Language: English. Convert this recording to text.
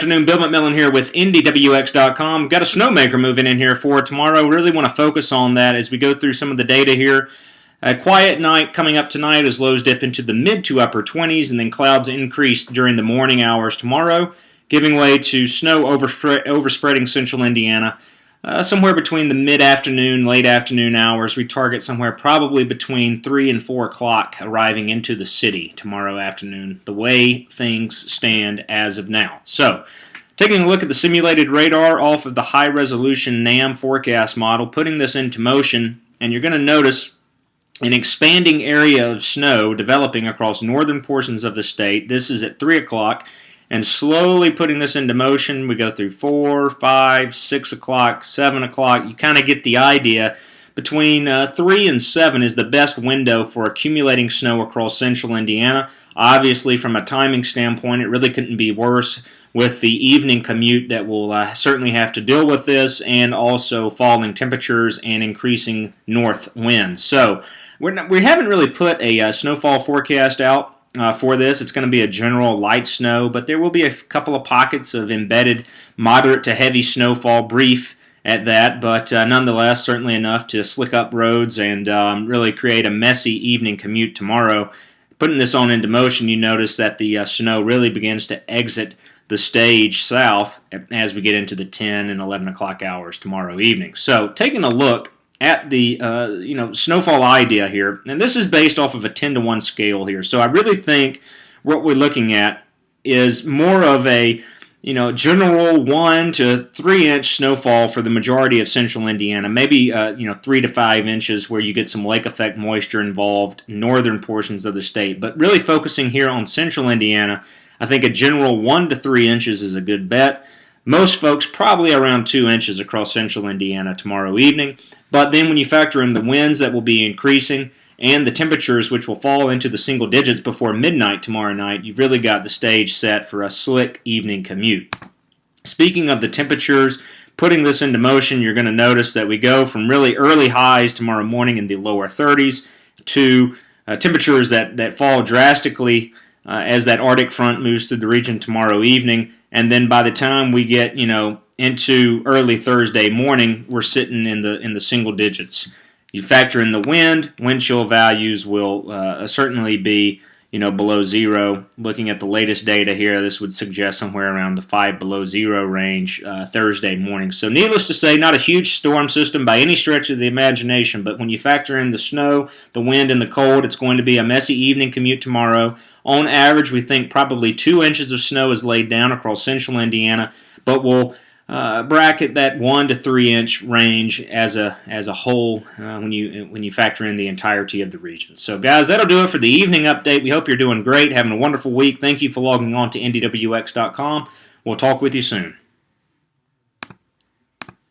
Afternoon, Bill McMillan here with IndyWX.com. Got a snowmaker moving in here for tomorrow. Really want to focus on that as we go through some of the data here. A quiet night coming up tonight as lows dip into the mid to upper 20s, and then clouds increase during the morning hours tomorrow, giving way to snow overspreading central Indiana. Somewhere between the mid-afternoon, late afternoon hours. We target somewhere probably between 3 and 4 o'clock arriving into the city tomorrow afternoon, the way things stand as of now. So, taking a look at the simulated radar off of the high-resolution NAM forecast model, putting this into motion, and you're going to notice an expanding area of snow developing across northern portions of the state. This is at 3 o'clock. And slowly putting this into motion, we go through 4, 5, 6 o'clock, 7 o'clock. You kind of get the idea. Between 3 and 7 is the best window for accumulating snow across central Indiana. Obviously, from a timing standpoint, it really couldn't be worse with the evening commute that will certainly have to deal with this, and also falling temperatures and increasing north winds. So we haven't really put a snowfall forecast out for this. It's going to be a general light snow, but there will be a couple of pockets of embedded moderate to heavy snowfall, brief at that, but nonetheless certainly enough to slick up roads and really create a messy evening commute tomorrow. Putting this on into motion, you notice that the snow really begins to exit the stage south as we get into the 10 and 11 o'clock hours tomorrow evening. So taking a look at the snowfall idea here, and this is based off of a 10-to-1 scale here. So I really think what we're looking at is more of a general 1 to 3 inch snowfall for the majority of central Indiana, maybe 3 to 5 inches where you get some lake effect moisture involved, northern portions of the state. But really focusing here on central Indiana, I think a general 1 to 3 inches is a good bet. Most folks probably around 2 inches across central Indiana tomorrow evening. But then when you factor in the winds that will be increasing and the temperatures which will fall into the single digits before midnight tomorrow night, you've really got the stage set for a slick evening commute. Speaking of the temperatures, putting this into motion, you're going to notice that we go from really early highs tomorrow morning in the lower 30s to temperatures that fall drastically as that Arctic front moves through the region tomorrow evening. And then by the time we get, into early Thursday morning, we're sitting in the single digits. You factor in the wind chill values will certainly be, below zero. Looking at the latest data here, this would suggest somewhere around the 5 below zero range Thursday morning. So needless to say, not a huge storm system by any stretch of the imagination, but when you factor in the snow, the wind, and the cold, it's going to be a messy evening commute tomorrow. On average, we think probably 2 inches of snow is laid down across central Indiana, but we'll bracket that 1 to 3 inch range as a whole when you factor in the entirety of the region. So guys, that'll do it for the evening update. We hope you're doing great, having a wonderful week. Thank you for logging on to IndyWX.com. We'll talk with you soon.